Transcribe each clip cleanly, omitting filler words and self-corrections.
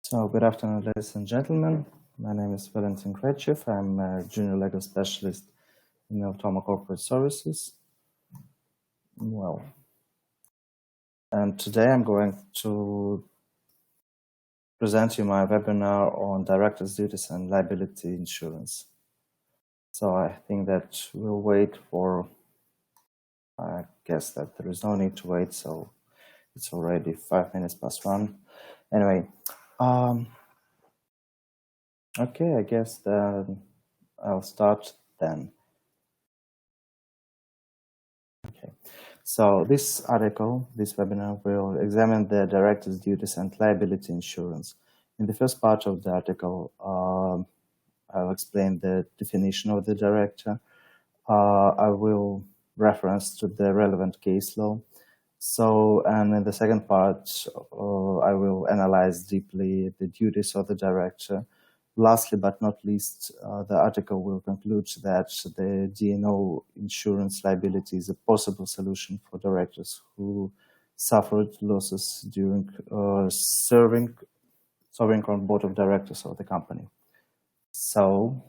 So, good afternoon, ladies and gentlemen. My name is Valentin Kretchev. I'm a junior legal specialist in Eltoma Corporate Services. And today I'm going to present you my webinar on Directors' Duties and Liability Insurance. So I think that we'll wait for, I guess that there is no need to wait, so it's already 5 minutes past 1. Anyway, okay, I guess that I'll start then. Okay, so this article, this webinar will examine the director's duties and liability insurance. In the first part of the article, I'll explain the definition of the director. I will reference to the relevant case law. And in the second part, I will analyze deeply the duties of the director. Lastly, but not least, the article will conclude that the D&O Insurance Liability is a possible solution for directors who suffered losses during serving on board of directors of the company. So,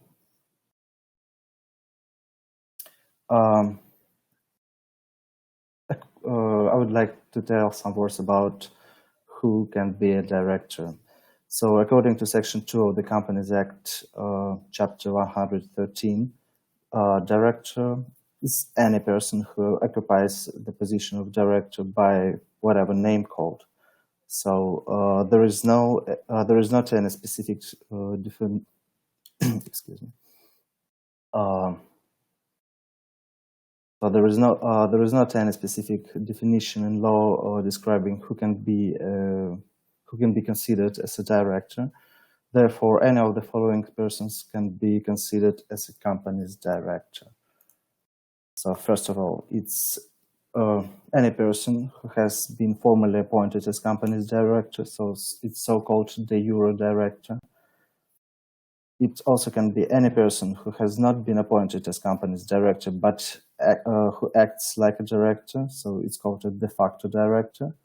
I would like to tell some words about who can be a director. So according to Section 2 of the Companies Act, Chapter 113, director is any person who occupies the position of director by whatever name called. So there is not any specific excuse me. So there is not any specific definition in law describing who can be considered as a director. Therefore, any of the following persons can be considered as a company's director. So first of all, it's any person who has been formally appointed as company's director, so it's so-called de jure director. It also can be any person who has not been appointed as company's director, but who acts like a director, so it's called a de facto director.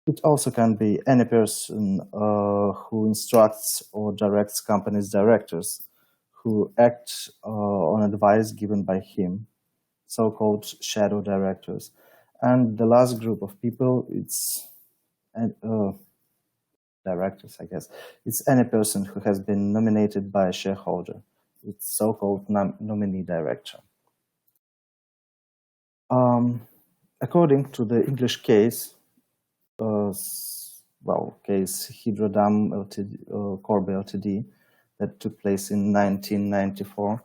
It also can be any person who instructs or directs company's directors who act on advice given by him, so-called shadow directors. And the last group of people, it's directors, I guess. It's any person who has been nominated by a shareholder. It's so-called nominee director. According to the English case, case Hydrodam Ltd, Corby Ltd, that took place in 1994.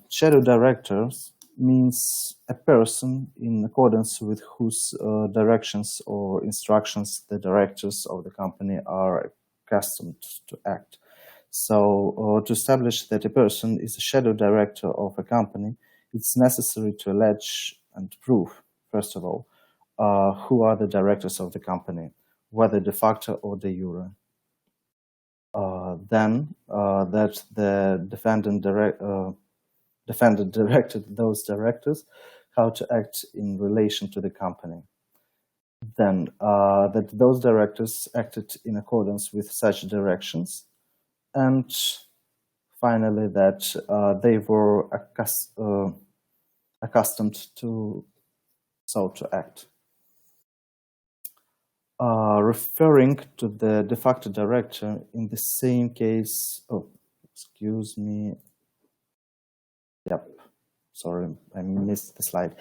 Shadow directors means a person in accordance with whose directions or instructions the directors of the company are accustomed to act. So to establish that a person is a shadow director of a company, it's necessary to allege and prove, first of all, who are the directors of the company, whether de facto or de jure. Then that the defendant directed those directors how to act in relation to the company. Then that those directors acted in accordance with such directions. And finally, that they were accustomed to act. Referring to the de facto director in the same case, sorry, I missed the slide.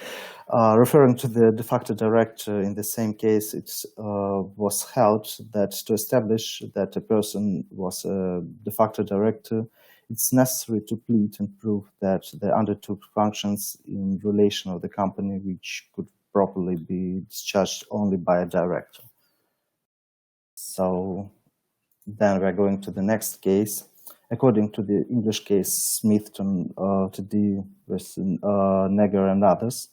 Referring to the de facto director in the same case, it was held that to establish that a person was a de facto director, it's necessary to plead and prove that they undertook functions in relation of the company which could properly be discharged only by a director. So then we're going to the next case. According to the English case Smithton Ltd versus Neger and others,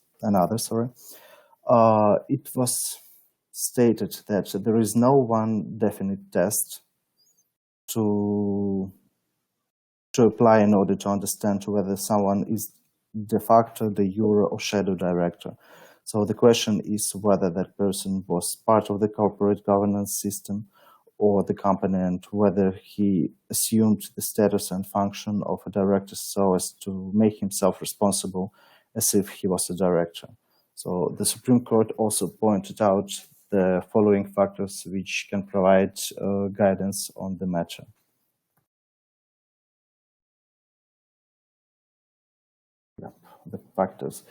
it was stated that there is no one definite test to apply in order to understand whether someone is de facto, de jure, or shadow director. So the question is whether that person was part of the corporate governance system or the company, and whether he assumed the status and function of a director so as to make himself responsible as if he was a director. So the Supreme Court also pointed out the following factors which can provide guidance on the matter. The factors.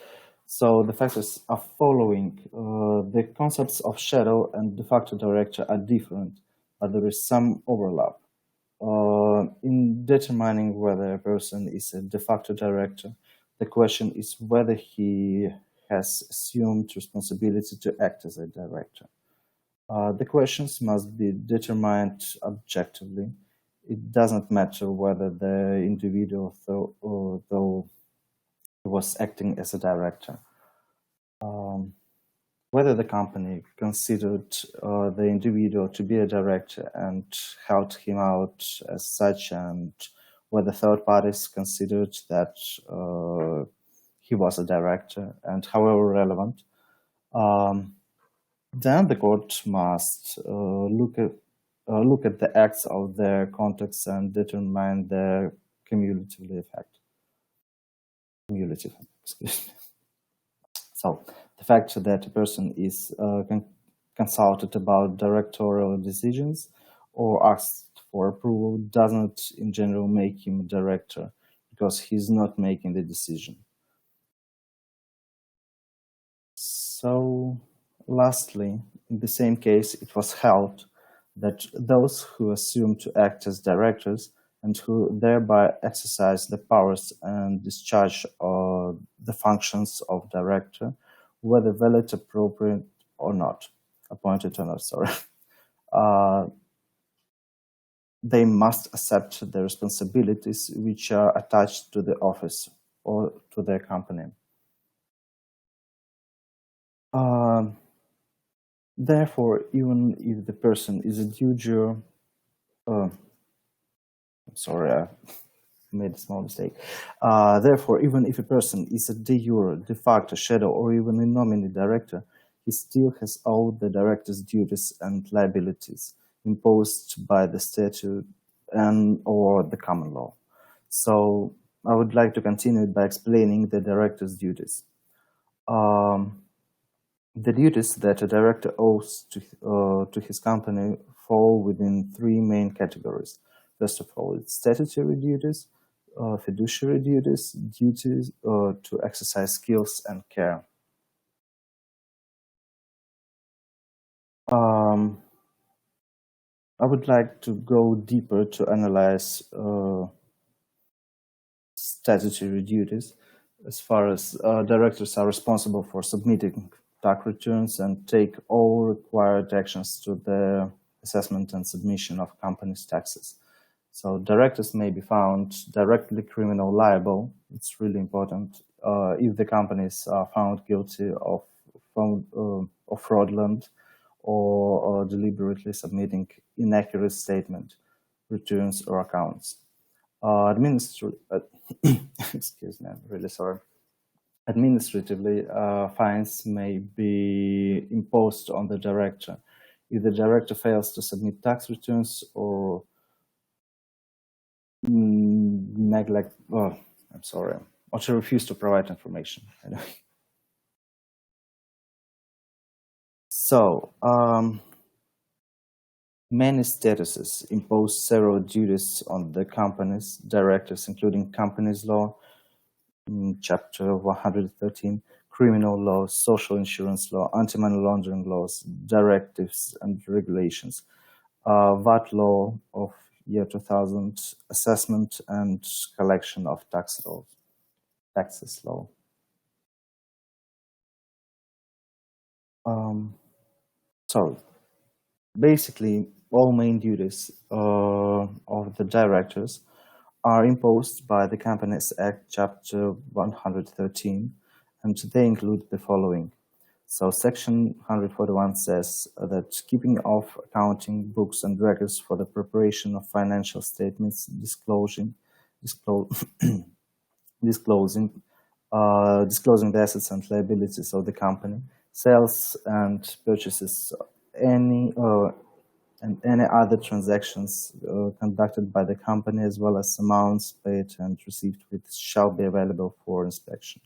So the factors are following. The concepts of shadow and de facto director are different, but there is some overlap. In determining whether a person is a de facto director, the question is whether he has assumed responsibility to act as a director. The questions must be determined objectively. It doesn't matter whether the individual, though was acting as a director. Whether the company considered the individual to be a director and held him out as such, and whether third parties considered that he was a director, and however relevant, then the court must look at the acts of their context and determine their cumulative effect. Excuse me. So the fact that a person is consulted about directorial decisions or asked for approval doesn't in general make him a director, because he's not making the decision. So lastly, in the same case, it was held that those who assume to act as directors and who thereby exercise the powers and discharge the functions of director, whether valid, appropriate or not, appointed or not, sorry, they must accept the responsibilities which are attached to the office or to their company. Therefore, even if the person is a de jure, I'm sorry, I made a small mistake. Therefore, even if a person is a de jure, de facto, shadow, or even a nominee director, he still has all the director's duties and liabilities imposed by the statute and or the common law. So I would like to continue by explaining the director's duties. The duties that a director owes to his company fall within three main categories. First of all, it's statutory duties, fiduciary duties, duties to exercise skills and care. I would like to go deeper to analyze statutory duties, as far as directors are responsible for submitting tax returns and take all required actions to the assessment and submission of companies' taxes. So directors may be found directly criminal liable. It's really important if the companies are found guilty of fraudulent or deliberately submitting inaccurate statement, returns, or accounts. Excuse me, I'm really sorry. Administratively, fines may be imposed on the director if the director fails to submit tax returns or neglect, I'm sorry, or to refuse to provide information. So, many statuses impose several duties on the company's directors, including companies law, Chapter 113, criminal law, social insurance law, anti-money laundering laws, directives and regulations, VAT law of year 2000, assessment and collection of taxes law. So basically, all main duties of the directors are imposed by the Companies Act, Chapter 113, and they include the following. So Section 141 says that keeping of accounting books and records for the preparation of financial statements, disclosing the assets and liabilities of the company, sales and purchases and any other transactions conducted by the company, as well as amounts paid and received, which shall be available for inspection.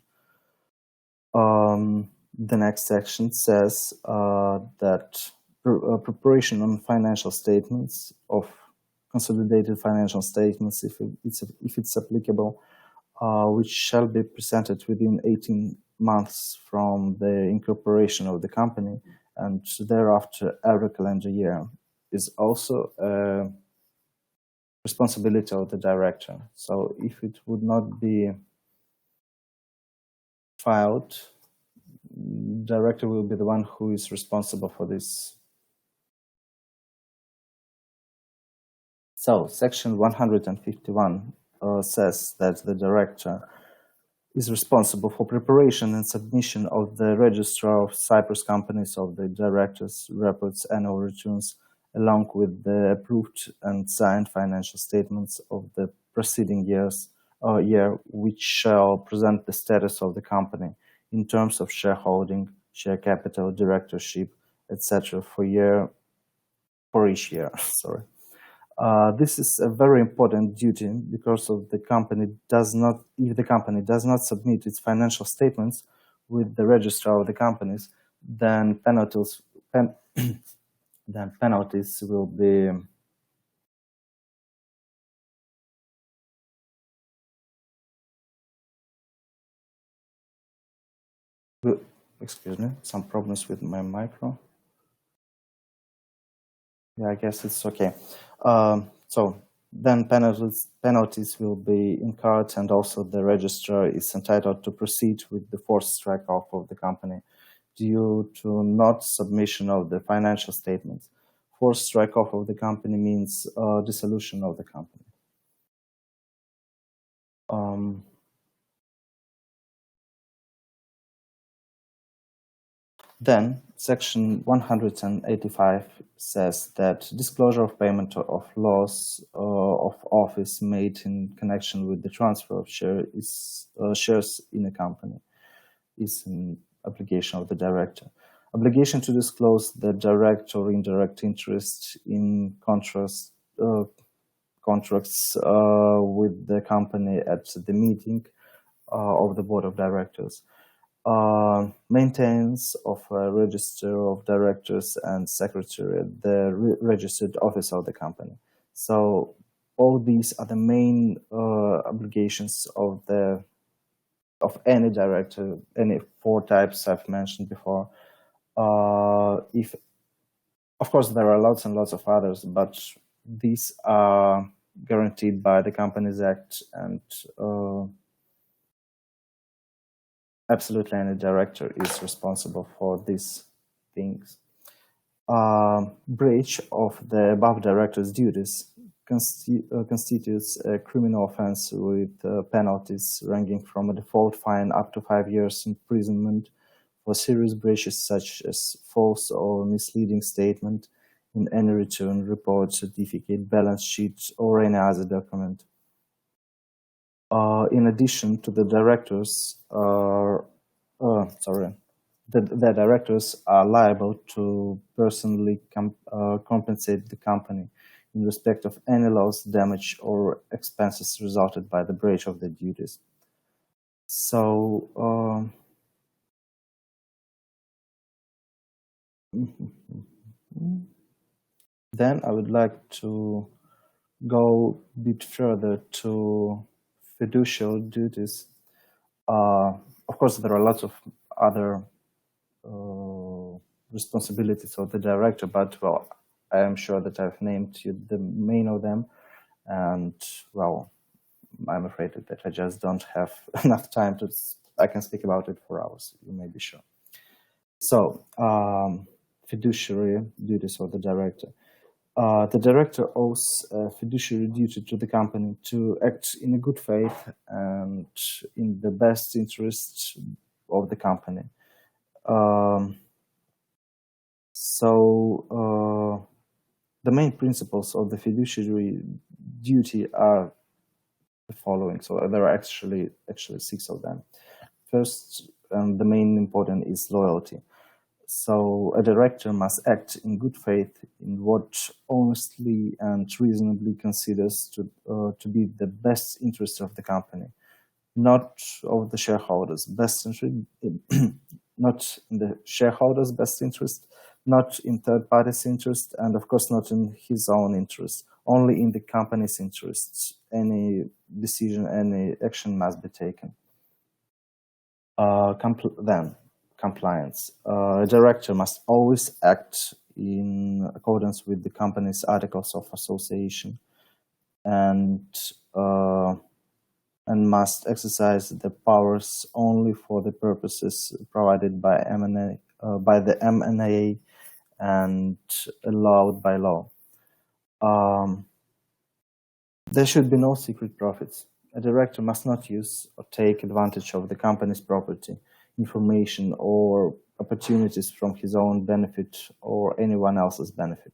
The next section says that preparation on financial statements of consolidated financial statements, if it's applicable, which shall be presented within 18 months from the incorporation of the company, and thereafter every calendar year, is also a responsibility of the director. So if it would not be filed, director will be the one who is responsible for this. So section 151 says that the director is responsible for preparation and submission of the Register of Cyprus Companies of the Directors' Reports, annual returns, along with the approved and signed financial statements of the preceding year, which shall present the status of the company in terms of shareholding, share capital, directorship, etc. for each year. Sorry. This is a very important duty because if the company does not submit its financial statements with the register of the companies, then penalties will be excuse me, some problems with my micro. Yeah, I guess it's okay. So then penalties will be incurred, and also the registrar is entitled to proceed with the forced strike-off of the company due to not submission of the financial statements. Forced strike-off of the company means dissolution of the company. Then section 185 says that disclosure of payment of loss of office made in connection with the transfer of shares in a company is an obligation of the director. Obligation to disclose the direct or indirect interest in contracts with the company at the meeting of the board of directors. Maintenance of a register of directors and secretary at the registered office of the company. So all these are the main obligations of any director, any 4 types I've mentioned before. If, of course, there are lots and lots of others, but these are guaranteed by the Companies Act, and absolutely any director is responsible for these things. Breach of the above director's duties constitutes a criminal offense with penalties ranging from a default fine up to 5 years imprisonment for serious breaches such as false or misleading statement in any return, report, certificate, balance sheet, or any other document. In addition to the directors, the directors are liable to personally compensate the company in respect of any loss, damage, or expenses resulted by the breach of the duties. So, then I would like to go a bit further to fiduciary duties. Of course, there are lots of other responsibilities of the director, but well, I am sure that I've named you the main of them, and well, I'm afraid that I just don't have enough time to. I can speak about it for hours. You may be sure. So, fiduciary duties of the director. The director owes a fiduciary duty to the company to act in a good faith and in the best interest of the company. The main principles of the fiduciary duty are the following. So there are actually 6 of them. First, and the main important is loyalty. So a director must act in good faith in what honestly and reasonably considers to be the best interest of the company, not of the shareholders' best interest, not in the shareholders' best interest, not in third parties' interest, and of course not in his own interest, only in the company's interests. Any decision, any action must be taken. Then, compliance. A director must always act in accordance with the company's articles of association and must exercise the powers only for the purposes provided by the M&A and allowed by law. There should be no secret profits. A director must not use or take advantage of the company's property, information, or opportunities from his own benefit or anyone else's benefit.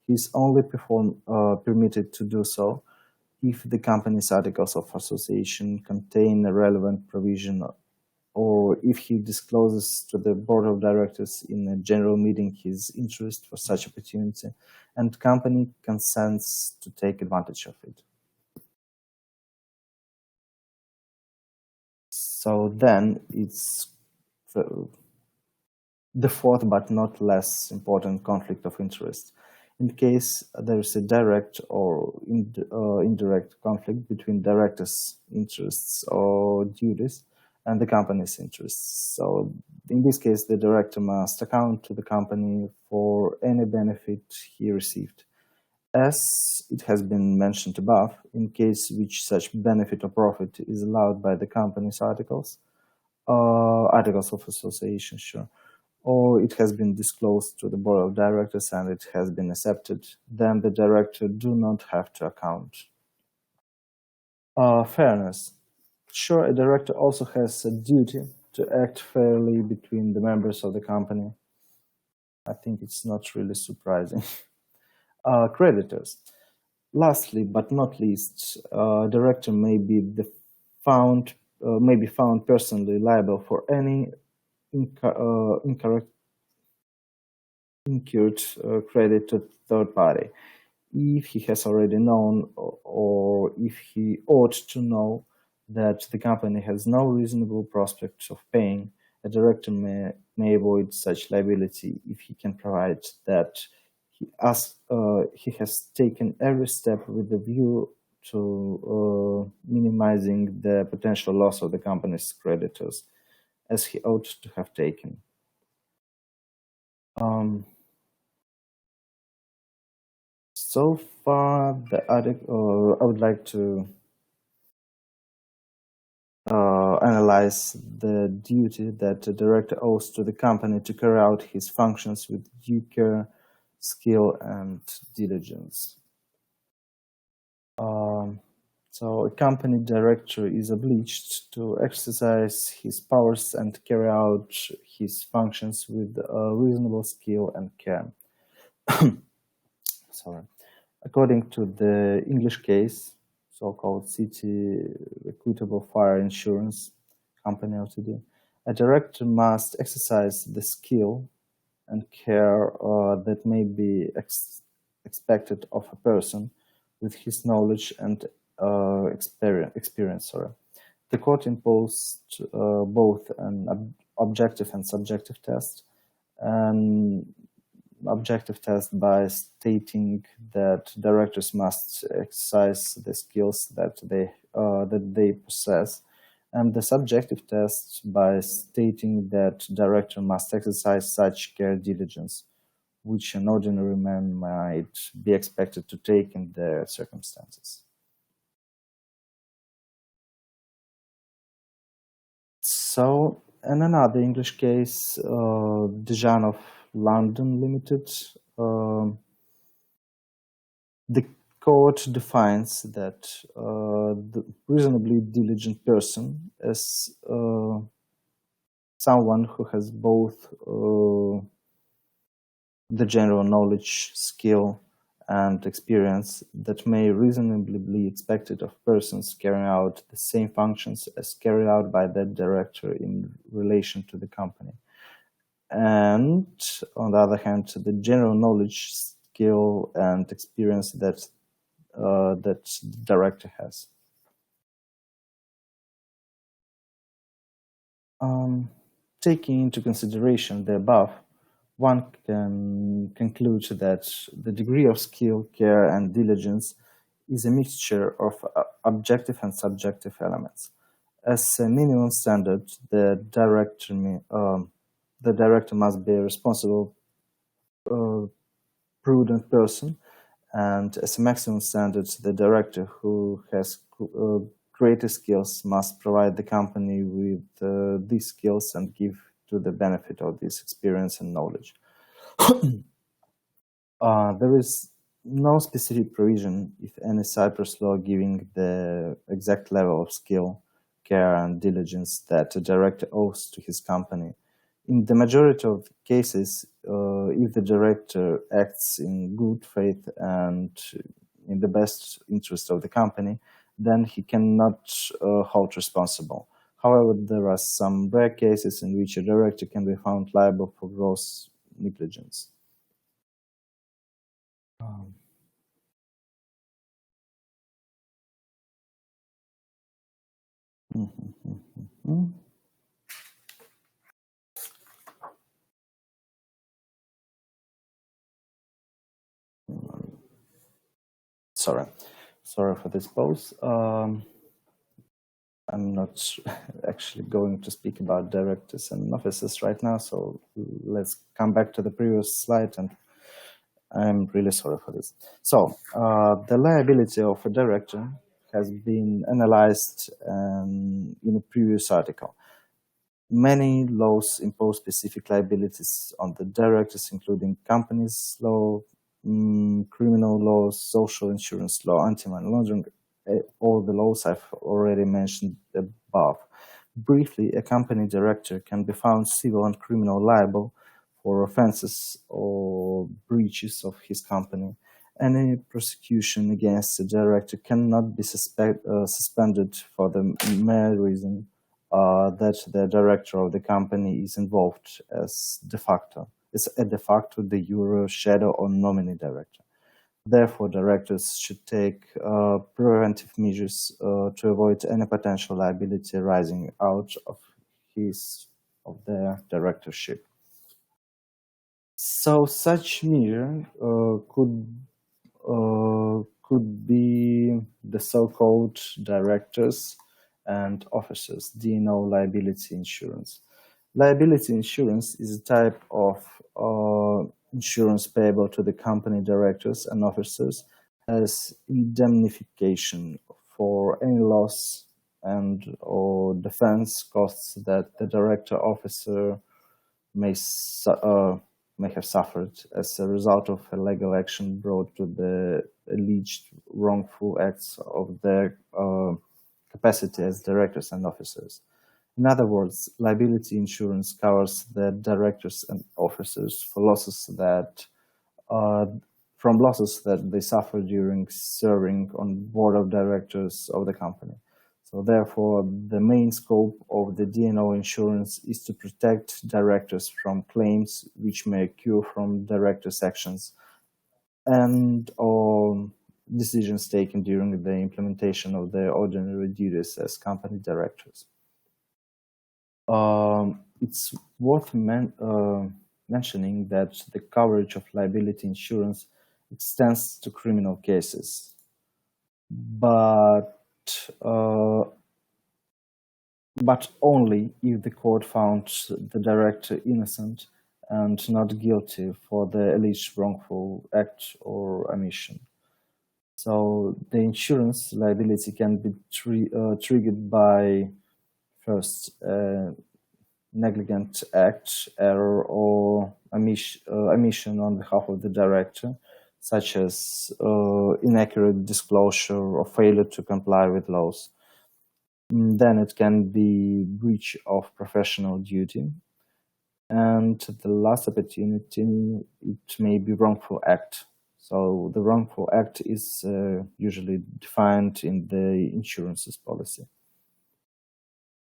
He is only permitted to do so if the company's articles of association contain a relevant provision, or if he discloses to the board of directors in a general meeting his interest for such opportunity, and company consents to take advantage of it. So then it's the fourth but not less important conflict of interest. In case there is a direct or indirect conflict between directors' interests or duties and the company's interests. So in this case, the director must account to the company for any benefit he received. As it has been mentioned above, in case which such benefit or profit is allowed by the company's articles of association, or it has been disclosed to the board of directors and it has been accepted, then the director do not have to account. Fairness. Sure, a director also has a duty to act fairly between the members of the company. I think it's not really surprising. Creditors. Lastly, but not least, director may be found personally liable for any incurred credit to third party, if he has already known or if he ought to know that the company has no reasonable prospect of paying. A director may avoid such liability if he can provide that he has taken every step with the view to minimizing the potential loss of the company's creditors, as he ought to have taken. So far, I would like to analyze the duty that the director owes to the company to carry out his functions with due care, skill, and diligence. So a company director is obliged to exercise his powers and carry out his functions with reasonable skill and care. Sorry. According to the English case, so-called City Equitable Fire Insurance Company Ltd, a director must exercise the skill and care that may be expected of a person with his knowledge and experience. The court imposed both an objective and subjective test. An objective test by stating that directors must exercise the skills that they possess, and the subjective test by stating that director must exercise such care diligence, which an ordinary man might be expected to take in their circumstances. So, in another English case, Diligence of London Limited, the court defines that the reasonably diligent person is someone who has both the general knowledge, skill, and experience that may reasonably be expected of persons carrying out the same functions as carried out by that director in relation to the company. and on the other hand, the general knowledge, skill, and experience that that the director has. Taking into consideration the above, one can conclude that the degree of skill, care, and diligence is a mixture of objective and subjective elements. As a minimum standard, the director must be a responsible, prudent person, and as a maximum standard, the director who has greater skills must provide the company with these skills and give to the benefit of this experience and knowledge. There is no specific provision, if any, Cyprus law giving the exact level of skill, care, and diligence that a director owes to his company. In the majority of cases, if the director acts in good faith and in the best interest of the company, then he cannot hold responsible. However, there are some rare cases in which a director can be found liable for gross negligence. Sorry for this pause. I'm not actually going to speak about directors and officers right now, so let's come back to the previous slide, and I'm really sorry for this. So, the liability of a director has been analyzed in a previous article. Many laws impose specific liabilities on the directors, including companies law, criminal laws, social insurance law, anti-money laundering, all the laws I've already mentioned above. Briefly, a company director can be found civil and criminal liable for offenses or breaches of his company. Any prosecution against the director cannot be suspended for the mere reason that the director of the company is involved as de facto, de jure, shadow, or nominee director. Therefore, directors should take preventive measures to avoid any potential liability arising out of their directorship. So, such measure could be the so-called directors and officers, D&O liability insurance. Liability insurance is a type of insurance payable to the company directors and officers as indemnification for any loss and or defense costs that the director officer may have suffered as a result of a legal action brought to the alleged wrongful acts of their capacity as directors and officers. In other words, liability insurance covers the directors and officers for losses that they suffer during serving on board of directors of the company. So therefore, the main scope of the D&O insurance is to protect directors from claims which may occur from directors' actions and or decisions taken during the implementation of their ordinary duties as company directors. It's worth mentioning that the coverage of liability insurance extends to criminal cases, but only if the court found the director innocent and not guilty for the alleged wrongful act or omission. So the insurance liability can be triggered by first negligent act, error, or omission on behalf of the director, such as inaccurate disclosure or failure to comply with laws. Then it can be breach of professional duty. And the last opportunity, it may be wrongful act. So the wrongful act is usually defined in the insurances policy.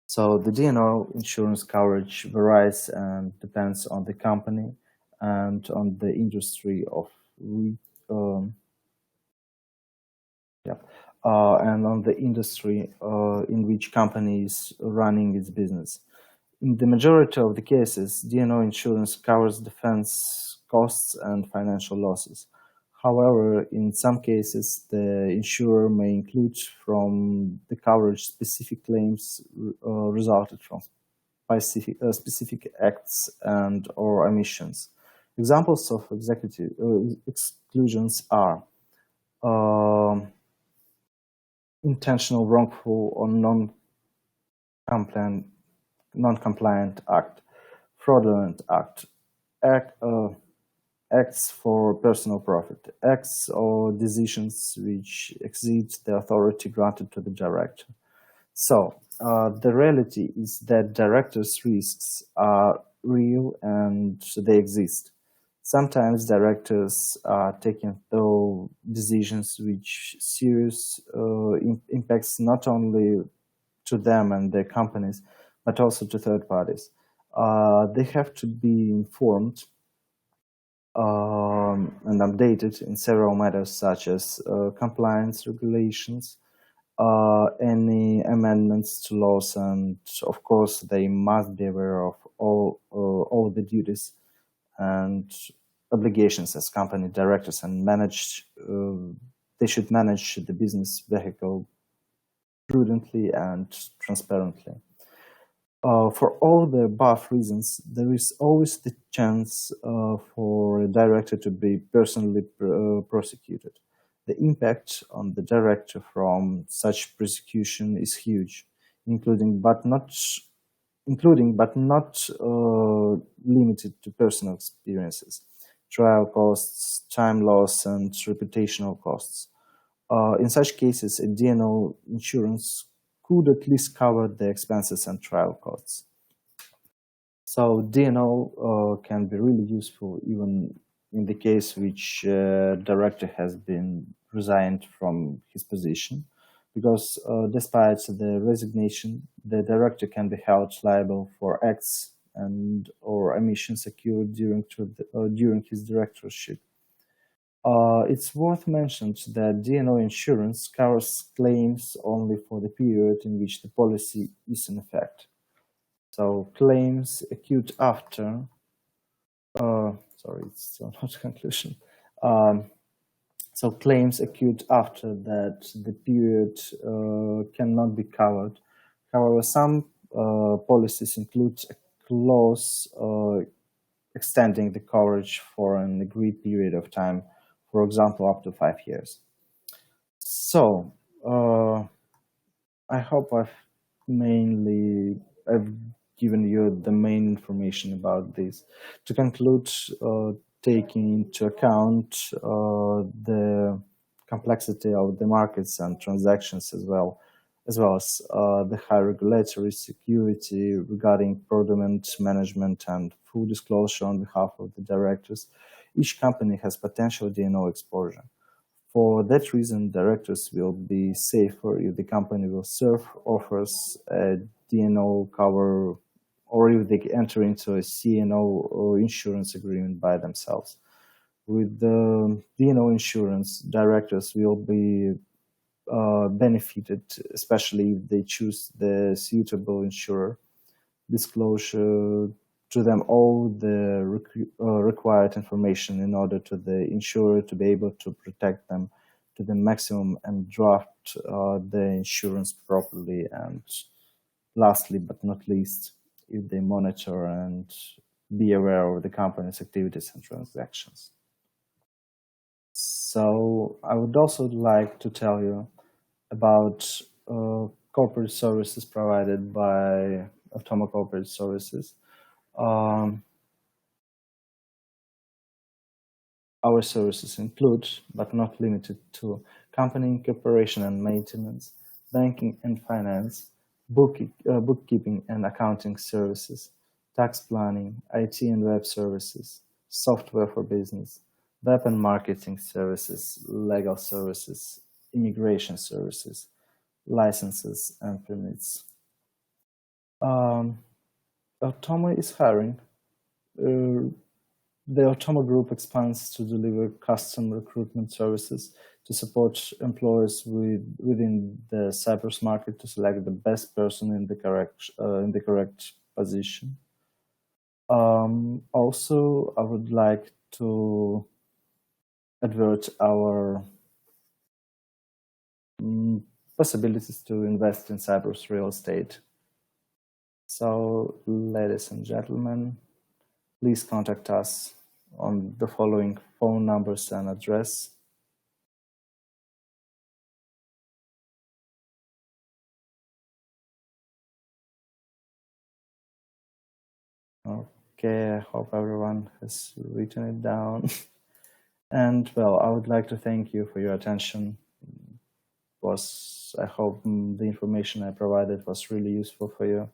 So the D&O insurance coverage varies and depends on the company and on the industry and on the industry in which company is running its business. In the majority of the cases, D&O insurance covers defense costs and financial losses. However, in some cases, the insurer may include from the coverage specific claims resulted from specific acts and or omissions. Examples of executive exclusions are intentional, wrongful, or non-compliant act, fraudulent act, acts for personal profit, acts or decisions which exceed the authority granted to the director. So the reality is that directors' risks are real and they exist. Sometimes directors are taking through decisions which serious impacts not only to them and their companies, but also to third parties. They have to be informed and updated in several matters such as compliance regulations, any amendments to laws, and of course they must be aware of all the duties and obligations as company directors and they should manage the business vehicle prudently and transparently. For all the above reasons, there is always the chance for a director to be personally prosecuted. The impact on the director from such prosecution is huge, including but not limited to personal experiences, trial costs, time loss, and reputational costs. In such cases, a D&O insurance could at least cover the expenses and trial costs. So D&O can be really useful even in the case which director has been resigned from his position, because despite the resignation, the director can be held liable for acts and or omissions occurred during his directorship. It's worth mentioning that D&O insurance covers claims only for the period in which the policy is in effect. So claims occurred after, sorry, it's still not a conclusion. So claims occurred after that the period cannot be covered. However, some policies include a clause extending the coverage for an agreed period of time, for example, up to 5 years. So I hope I've given you the main information about this. To conclude, taking into account the complexity of the markets and transactions as well as the high regulatory security regarding fraudulent management and full disclosure on behalf of the directors, each company has potential D&O exposure. For that reason, directors will be safer if the company will serve offers a D&O cover or if they enter into a C&O or insurance agreement by themselves. With the D&O insurance, directors will be benefited, especially if they choose the suitable insurer. Disclosure to them all the required information in order to the insurer to be able to protect them to the maximum and draft the insurance properly. And lastly, but not least, if they monitor and be aware of the company's activities and transactions. So I would also like to tell you about corporate services provided by Eltoma Corporate Services. Our services include, but not limited to, company incorporation and maintenance, banking and finance, bookkeeping and accounting services, tax planning, IT and web services, software for business, web and marketing services, legal services, immigration services, licenses and permits. Eltoma is hiring. The Eltoma Group expands to deliver custom recruitment services to support employers within the cyprus market to select the best person in the correct position. Also, I would like to advert our possibilities to invest in Cyprus real estate. So, ladies and gentlemen, please contact us on the following phone numbers and address. Okay, I hope everyone has written it down. And well, I would like to thank you for your attention. I hope the information I provided was really useful for you.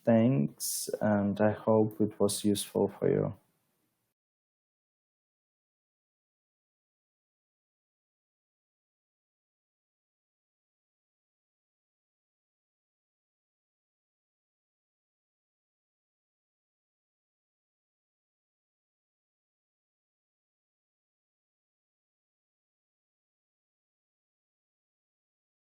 Thanks, and I hope it was useful for you.